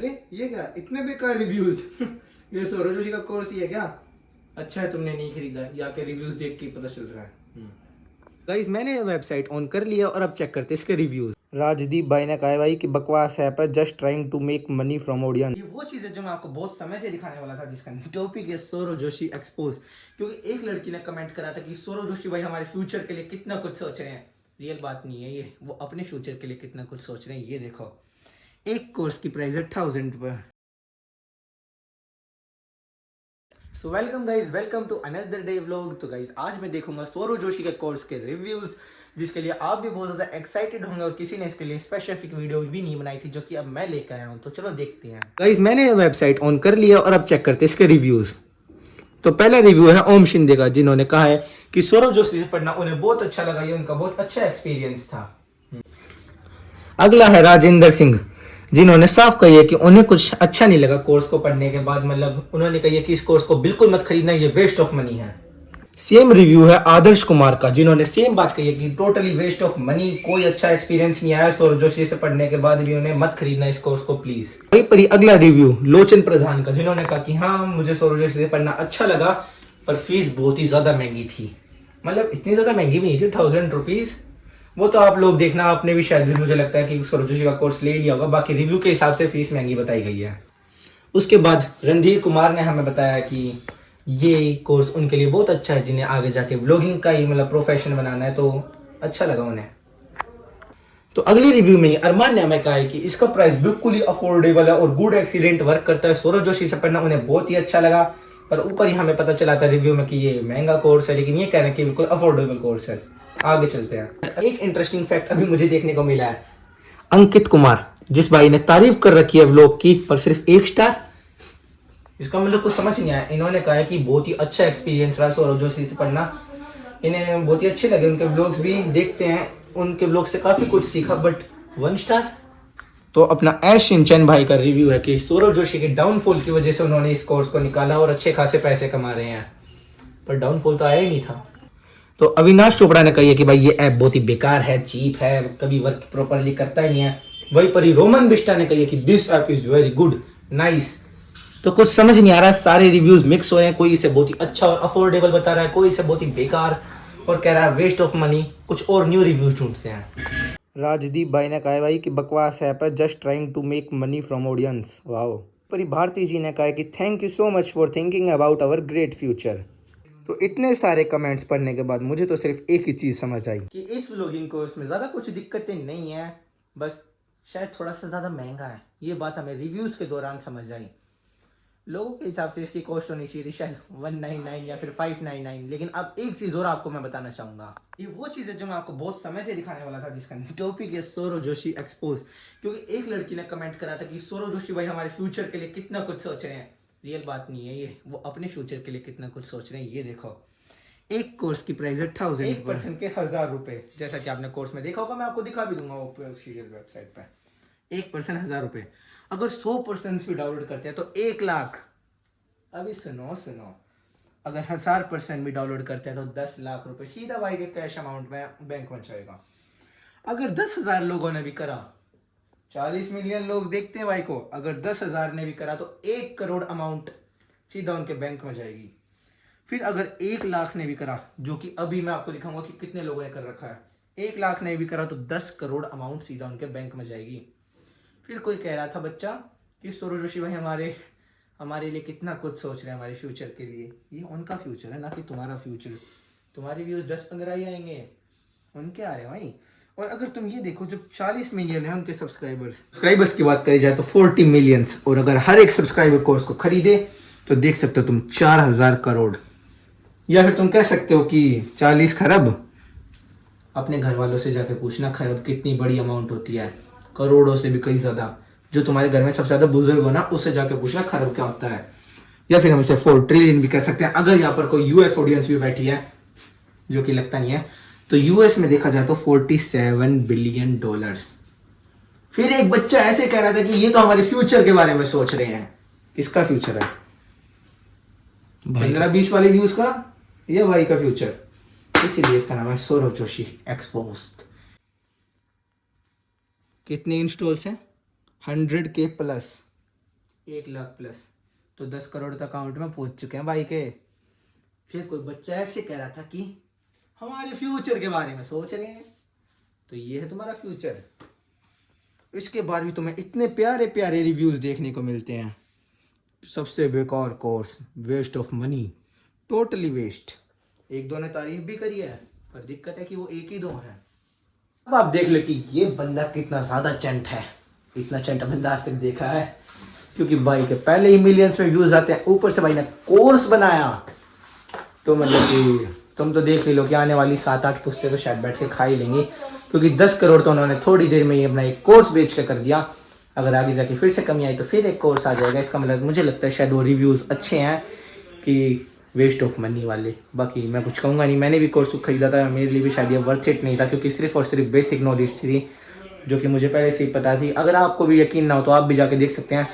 अरे ये क्या इतने बेकार रिव्यूज ये सौरभ जोशी का कोर्स ही है क्या? अच्छा है तुमने नहीं खरीदा, या के रिव्यूज देख के ही पता चल रहा है। गाइस मैंने वेबसाइट ऑन कर लिया और अब चेक करते हैं इसके रिव्यूज। राजदीप भाई ने कहा है भाई कि बकवास ऐप है, just trying to make money from audience. ये वो चीज है जो मैं आपको बहुत समय से दिखाने वाला था, जिसका टॉपिक है सौरभ जोशी एक्सपोज। क्योंकि एक लड़की ने कमेंट करा था कि सौरभ जोशी भाई हमारे फ्यूचर के लिए कितना कुछ सोच रहे हैं। रियल बात नहीं है ये, वो अपने फ्यूचर के लिए कितना कुछ सोच रहे हैं ये देखो। एक कोर्स की प्राइस है 1000 रुपये। So welcome guys, welcome to another day vlog. तो गाइज आज मैं देखूंगा सौरभ जोशी के कोर्स के रिव्यूज, जिसके लिए आप भी बहुत ज़्यादा एक्साइटेड होंगे और किसी ने इसके लिए स्पेसिफिक वीडियो भी नहीं बनाई थी, जो कि अब मैं लेकर आया हूँ। तो चलो देखते हैं। गाइज मैंने वेबसाइट ऑन कर लिया और अब चेक करते हैं इसके रिव्यूज। तो पहला रिव्यू है ओम शिंदे का, जिन्होंने कहा है कि सौरभ जोशी से पढ़ना उन्हें बहुत अच्छा लगा, ये उनका बहुत अच्छा एक्सपीरियंस था। अगला है राजेंद्र सिंह, जिन्होंने साफ कही है कि उन्हें कुछ अच्छा नहीं लगा कोर्स को पढ़ने के बाद। मतलब उन्होंने कही है कि इस कोर्स को बिल्कुल मत खरीदना, ये वेस्ट ऑफ मनी है। सेम रिव्यू है आदर्श कुमार का, जिन्होंने सेम बात कही है कि टोटली वेस्ट ऑफ मनी, कोई अच्छा एक्सपीरियंस नहीं आया सौरभ जोशी से पढ़ने के बाद भी, उन्हें मत खरीदना इस कोर्स को प्लीज। वहीं पर ही अगला रिव्यू लोचन प्रधान का, जिन्होंने कहा कि हाँ मुझे सौरभ जोशी से पढ़ना अच्छा लगा, पर फीस बहुत ही ज्यादा महंगी थी। मतलब इतनी ज्यादा महंगी भी नहीं थी, 1000 रुपीज। वो तो आप लोग देखना, आपने भी शायद मुझे लगता है कि सौरभ जोशी का कोर्स ले लिया होगा। बाकी रिव्यू के हिसाब से फीस महंगी बताई गई है। उसके बाद रणधीर कुमार ने हमें बताया कि ये कोर्स उनके लिए बहुत अच्छा है, जिन्हें आगे जाके व्लॉगिंग का ही मतलब प्रोफेशन बनाना है, तो अच्छा लगा उन्हें। तो अगली रिव्यू में अरमान ने हमें कहा है कि इसका प्राइस बिल्कुल ही अफोर्डेबल है और गुड एक्सीडेंट वर्क करता है। सौरभ जोशी से पढ़ना उन्हें बहुत ही अच्छा लगा, पर ऊपर ही हमें पता चला था रिव्यू में कि ये महंगा कोर्स है, लेकिन ये कह रहे हैं कि बिल्कुल अफोर्डेबल कोर्स है। आगे चलते हैं। एक इंटरेस्टिंग फैक्ट अभी मुझे देखने को मिला है। अंकित कुमार, जिस भाई ने तारीफ कर रखी है व्लॉग की, पर सिर्फ 1 स्टार। इसका मतलब कुछ समझ नहीं आया। इन्होंने कहा है कि बहुत ही अच्छा एक्सपीरियंस रहा सौरभ जोशी से पढ़ना, इन्हें बहुत ही अच्छे लगे उनके व्लॉग्स भी, देखते हैं उनके व्लॉग से काफ़ी कुछ सीखा, बट 1 स्टार। तो अपना ऐश सिंचन भाई का रिव्यू है कि सौरभ जोशी के डाउनफॉल की वजह से उन्होंने इस कोर्स को निकाला और अच्छे खासे पैसे कमा रहे हैं, पर डाउनफॉल तो आया ही नहीं था। तो अविनाश चोपड़ा ने कही है कि भाई ये ऐप बहुत ही बेकार है, चीप है, कभी वर्क प्रॉपरली करता ही नहीं है। वहीं पर ही रोमन बिस्टा ने कही है कि this app is very good, nice. तो कुछ समझ नहीं आ रहा, सारे रिव्यूज मिक्स हो रहे हैं। कोई इसे बहुत ही अच्छा और अफोर्डेबल बता रहा है, कोई इसे बहुत ही बेकार और कह रहा है वेस्ट ऑफ मनी। कुछ और न्यू रिव्यूज ढूंढते हैं। राजदीप भाई ने कहा है भाई कि बकवास ऐप है, just trying to make money from audience. Wow. पर भारती जी ने कहा है कि thank you so much for thinking about our great future. तो इतने सारे कमेंट्स पढ़ने के बाद मुझे तो सिर्फ एक ही चीज़ समझ आई कि इस व्लॉगिंग कोर्स में ज़्यादा कुछ दिक्कतें नहीं है, बस शायद थोड़ा सा ज़्यादा महंगा है। ये बात हमें रिव्यूज़ के दौरान समझ आई। लोगों के हिसाब से इसकी कॉस्ट होनी चाहिए थी शायद 199 या फिर 599। लेकिन अब एक चीज़ और आपको मैं बताना चाहूँगा। ये वो चीज़ है जो मैं आपको बहुत समय से दिखाने वाला था, जिसका टॉपिक है सौरभ जोशी एक्सपोज। क्योंकि एक लड़की ने कमेंट करा था कि सौरभ जोशी भाई हमारे फ्यूचर के लिए कितना कुछ सोच रहे हैं। रियल बात नहीं है ये, वो अपने फ्यूचर के लिए कितना कुछ सोच रहे हैं ये देखो। एक कोर्स की प्राइस है 1000, एक पर्सन के 1000 रुपये। जैसा कि आपने कोर्स में देखा होगा, मैं आपको दिखा भी दूंगा ऑफिशियल वेबसाइट पर। एक पर्सन 1000 रुपये। अगर 100 पर्सन भी डाउनलोड करते हैं तो 1 लाख। अभी सुनो सुनो, अगर 1000 पर्सन भी डाउनलोड करते हैं तो 10 लाख रुपए सीधा भाई के कैश अमाउंट में बैंक में जाएगा। अगर 10,000 लोगों ने भी करा, 40 मिलियन लोग देखते हैं भाई को, अगर 10,000 ने भी करा तो 1 करोड़ अमाउंट सीधा उनके बैंक में जाएगी। फिर अगर 1 लाख ने भी करा, जो कि अभी मैं आपको दिखाऊंगा कि कितने लोगों ने कर रखा है, 1 लाख ने भी करा तो 10 करोड़ अमाउंट सीधा उनके बैंक में जाएगी। फिर कोई कह रहा था बच्चा कि सौरभ जोशी भाई हमारे लिए कितना कुछ सोच रहे हैं हमारे फ्यूचर के लिए। ये उनका फ्यूचर है, ना कि तुम्हारा फ्यूचर। तुम्हारे व्यूज 10-15 ही आएंगे, उनके आ रहे हैं भाई। और अगर तुम ये देखो, जब 40 मिलियन है उनके सब्सक्राइबर्स की बात करी जाए तो 40 मिलियंस, और अगर हर एक सब्सक्राइबर कोर्स को खरीदे तो देख सकते हो तुम 4000 करोड़, या फिर तुम कह सकते हो कि 40 खरब। अपने घर वालों से जाके पूछना खरब कितनी बड़ी अमाउंट होती है, करोड़ों से भी कई ज़्यादा। जो तुम्हारे घर में सबसे ज़्यादा बुजुर्ग हो ना, उससे जाके पूछना खरब क्या होता है। या फिर हम इसे 4 ट्रिलियन भी कह सकते हैं, अगर यहाँ पर कोई यूएस ऑडियंस भी बैठी है, जो कि लगता नहीं है। तो यूएस में देखा जाए तो 47 बिलियन डॉलर्स। फिर एक बच्चा ऐसे कह रहा था कि ये तो हमारे फ्यूचर के बारे में सोच रहे हैं। किसका फ्यूचर है? 15-20 वाले व्यूज का या भाई का फ्यूचर? इसीलिए इसका नाम है सौरभ जोशी एक्सपोज्ड। कितने इंस्टॉल्स हैं? 100K plus. 1 लाख प्लस, तो 10 करोड़ तो अकाउंट में पहुंच चुके हैं भाई के। फिर कोई बच्चा ऐसे कह रहा था कि हमारे फ्यूचर के बारे में सोच रहे हैं, तो ये है तुम्हारा फ्यूचर। इसके बाद भी तुम्हें इतने प्यारे प्यारे रिव्यूज़ देखने को मिलते हैं। सबसे बेकार course, waste of money, totally waste. एक दो ने तारीफ भी करी है, पर दिक्कत है कि वो एक ही दो हैं। अब आप देख लो कि ये बंदा कितना ज़्यादा चंट है। इतना चंट बंदा आज तक देखा है, क्योंकि भाई के पहले ही मिलियंस में व्यूज़ आते हैं, ऊपर से भाई ने कोर्स बनाया। तो मतलब कि तुम तो देख ही लो कि आने वाली 7-8 पुस्तें तो शायद बैठ के खा ही लेंगी, क्योंकि 10 करोड़ तो उन्होंने थोड़ी देर में ही अपना एक कोर्स बेच के कर दिया। अगर आगे जाके फिर से कमी आई तो फिर एक कोर्स आ जाएगा। इसका मतलब मुझे लगता है शायद वो रिव्यूज़ अच्छे हैं कि वेस्ट ऑफ मनी वाले। बाकी मैं कुछ कहूँगा नहीं, मैंने भी कोर्स खरीदा था, मेरे लिए भी शायद ये वर्थ इट नहीं था, क्योंकि सिर्फ और सिर्फ बेसिक नॉलेज थी जो कि मुझे पहले से ही पता थी। अगर आपको भी यकीन ना हो तो आप भी जाके देख सकते हैं।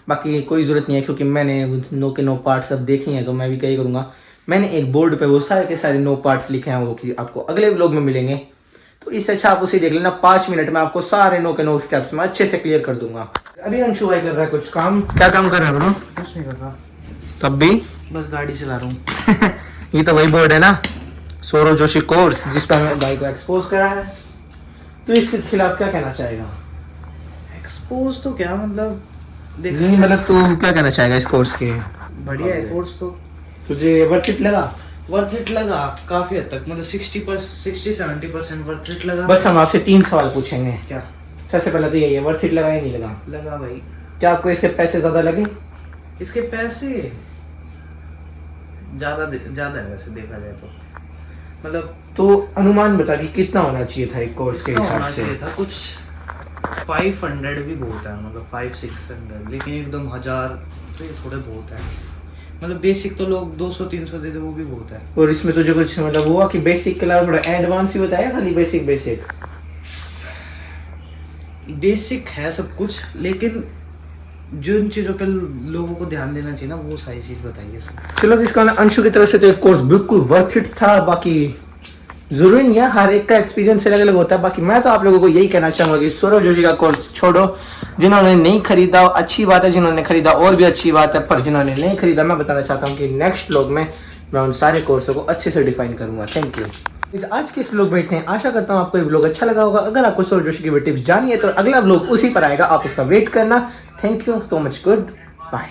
बाकी कोई ज़रूरत नहीं है, क्योंकि मैंने नो के नो पार्ट्स सब देखे हैं, तो मैं भी क्या ही करूँगा, मैंने एक बोर्ड पे वो सारे के सारे नो पार्ट्स लिखे हैं, वो कि आपको अगले व्लॉग में मिलेंगे। तो इससे अच्छा आप उसे देख लेना, 5 मिनट में आपको सारे नो के नो स्टेप्स में अच्छे से क्लियर कर दूंगा। अभी अंशु भाई कर रहा है कुछ काम। क्या काम कर रहा है ब्रो? कुछ नहीं कर रहा, तब भी बस गाड़ी चला रहा हूँ। ये तो वही बोर्ड है ना, सौरव जोशी कोर्स, जिस पर हमें भाई को एक्सपोज करा है। तो इसके खिलाफ क्या कहना चाहेगा? एक्सपोज तो क्या मतलब, नहीं मतलब तू क्या कहना चाहेगा इस कोर्स के? बढ़िया है कोर्स तो। तुझे वर्थ इट लगा? वर्थ इट लगा काफी हद तक, मतलब 60-70% वर्थ इट लगा। बस हम आपसे 3 सवाल पूछेंगे। क्या? सबसे पहले तो यही है, वर्थ इट लगा या नहीं लगा? लगा भाई। क्या आपको इसके पैसे ज्यादा लगे? इसके पैसे ज्यादा है वैसे देखा जाए तो, मतलब तो अनुमान बता कि कितना होना चाहिए था एक कोर्स के कितना हिसाब होना से? चाहिए था, कुछ 500 भी बहुत है, मतलब 500-600, लेकिन एकदम 1000 तो ये थोड़े बहुत है। मतलब बेसिक तो लोग 200-300 दे दे, वो भी बहुत है। और इसमें तुझे कुछ मतलब हुआ कि बेसिक के अलावा थोड़ा एडवांस भी बताया, खाली बेसिक बेसिक? बेसिक है सब कुछ, लेकिन जिन चीज़ों पे लोगों को ध्यान देना चाहिए ना, वो सारी चीज़ बताइए सब। चलो, इसका मतलब अंशु की तरफ से तो एक कोर्स बिल्कुल वर्थ इट था। बाकी जरूरी नहीं है, हर एक का एक्सपीरियंस अलग अलग होता है। बाकी मैं तो आप लोगों को यही कहना चाहूँगा कि सौरव जोशी का कोर्स छोड़ो। जिन्होंने नहीं खरीदा अच्छी बात है, जिन्होंने खरीदा और भी अच्छी बात है, पर जिन्होंने नहीं खरीदा मैं बताना चाहता हूँ कि नेक्स्ट व्लॉग में मैं उन सारे कोर्सों को अच्छे से डिफाइन करूँगा। Thank you. आज के इस व्लॉग में इतने, आशा करता हूँ आपको ये व्लॉग अच्छा लगा होगा। अगर आपको सौरव जोशी की भी टिप्स जाननी है तो अगला व्लॉग उसी पर आएगा, आप उसका वेट करना। Thank you so much, good bye.